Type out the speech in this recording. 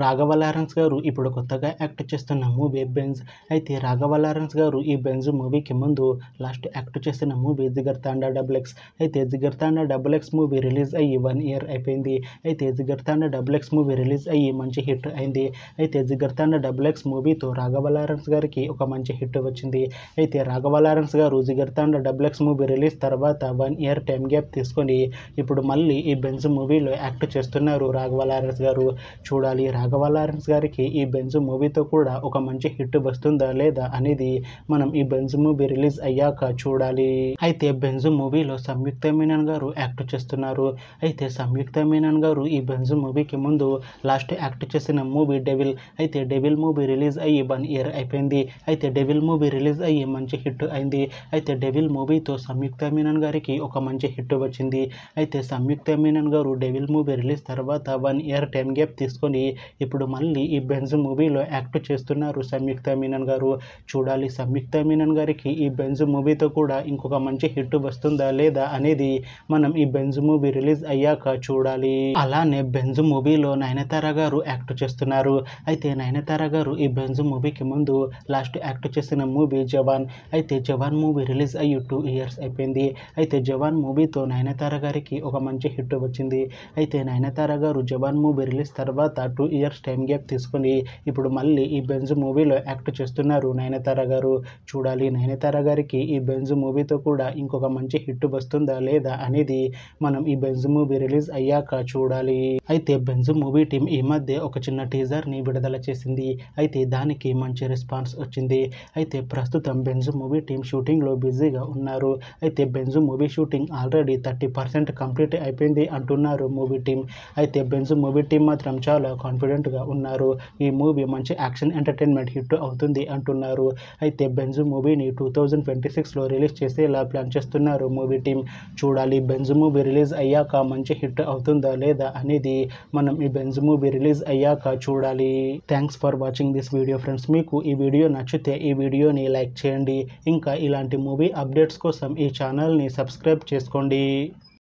Raghava Lawrence గారు ఇప్పుడు కొత్తగా యాక్ట్ చేస్తున్న మూవీ బెంజ్. అయితే రాఘవ లారెన్స్ గారు ఈ బెంజ్ మూవీకి ముందు లాస్ట్ యాక్ట్ చేసిన మూవీ జిగర్ తాండా XX. అయితే జిగర్ తాండా XX మూవీ రిలీజ్ అయ్యి 1 year అయిపోయింది. అయితే జిగర్ తాండా XX మూవీ రిలీజ్ అయ్యి మంచి హిట్ అయింది. అయితే జిగర్ తాండా XX మూవీతో రాఘవ లారెన్స్ గారికి ఒక మంచి హిట్ వచ్చింది. అయితే రాఘవ లారెన్స్ గారు జిగర్ తాండా XX మూవీ రిలీజ్ తర్వాత 1 year టైం గ్యాప్ తీసుకొని ఇప్పుడు మళ్ళీ ఈ బెంజ్ మూవీలో యాక్ట్ చేస్తున్నారు రాఘవ లారెన్స్ గారు. చూడాలి రాఘవ లారెన్స్ గారికి ఈ బెంజ్ మూవీతో కూడా ఒక మంచి హిట్ వస్తుందా లేదా అనేది మనం ఈ బెంజ్ మూవీ రిలీజ్ అయ్యాక చూడాలి. అయితే బెంజ్ మూవీలో సంయుక్త మీనన్ గారు యాక్ట్ చేస్తున్నారు. అయితే సంయుక్త మీనన్ గారు ఈ బెంజ్ మూవీకి ముందు లాస్ట్ యాక్ట్ చేసిన మూవీ డెవిల్. అయితే డెవిల్ మూవీ రిలీజ్ అయ్యి 1 year అయిపోయింది. అయితే డెవిల్ మూవీ రిలీజ్ అయ్యి మంచి హిట్ అయింది. అయితే డెవిల్ మూవీతో సంయుక్త మీనన్ గారికి ఒక మంచి హిట్ వచ్చింది. అయితే సంయుక్త మీనన్ గారు డెవిల్ మూవీ రిలీజ్ తర్వాత 1 year టైం గ్యాప్ తీసుకొని ఇప్పుడు మళ్ళీ ఈ బెంజ్ మూవీలో యాక్ట్ చేస్తున్నారు సంయుక్త మీనన్ గారు. చూడాలి సంయుక్త మీనన్ గారికి ఈ బెంజ్ మూవీతో కూడా ఇంకొక మంచి హిట్ వస్తుందా లేదా అనేది మనం ఈ బెంజ్ మూవీ రిలీజ్ అయ్యాక చూడాలి. అలానే బెంజ్ మూవీలో నయనతార గారు యాక్ట్ చేస్తున్నారు. అయితే నయనతార గారు ఈ బెంజ్ మూవీకి ముందు లాస్ట్ యాక్ట్ చేసిన మూవీ జవాన్. అయితే జవాన్ మూవీ రిలీజ్ అయ్యి 2 years అయిపోయింది. అయితే జవాన్ మూవీతో నయనతార గారికి ఒక మంచి హిట్ వచ్చింది. అయితే నయనతార గారు జవాన్ మూవీ రిలీజ్ తర్వాత 2 years టైం గ్యాప్ తీసుకుని ఇప్పుడు మళ్ళీ ఈ బెంజ్ మూవీలో యాక్ట్ చేస్తున్నారు నయనతార గారు. చూడాలి నయనతార గారికి ఈ బెంజ్ మూవీతో కూడా ఇంకొక మంచి హిట్ వస్తుందా లేదా అనేది మనం ఈ బెంజ్ మూవీ రిలీజ్ అయ్యాక చూడాలి. అయితే బెంజ్ మూవీ టీం ఈ మధ్య ఒక చిన్న టీజర్ని విడుదల చేసింది. అయితే దానికి మంచి రెస్పాన్స్ వచ్చింది. అయితే ప్రస్తుతం బెంజ్ మూవీ టీం షూటింగ్లో బిజీగా ఉన్నారు. అయితే Benz movie shooting already 30% complete అయిపోయింది అంటున్నారు మూవీ టీం. అయితే బెంజ్ మూవీ టీం మాత్రం చాలా కాన్ఫిడెంట్గా ఉన్నారు. ఈ మూవీ మంచి యాక్షన్ ఎంటర్టైన్మెంట్ హిట్ అవుతుంది అంటున్నారు. అయితే బెంజ్ మూవీని 2026లో రిలీజ్ చేసేలా ప్లాన్ చేస్తున్నారు మూవీ టీం. చూడాలి బెంజ్ మూవీ రిలీజ్ అయ్యాక మంచి హిట్ అవుతుందా లేదా అనేది మనం ఈ బెంజ్ మూవీ రిలీజ్ అయ్యాక చూడాలి. Thanks for watching this video friends. మీకు ఈ వీడియో నచ్చితే ఈ వీడియోని లైక్ చేయండి. ఇంకా ఇలాంటి మూవీ అప్డేట్స్ కోసం ఈ ఛానల్ని సబ్స్క్రైబ్ చేసుకోండి.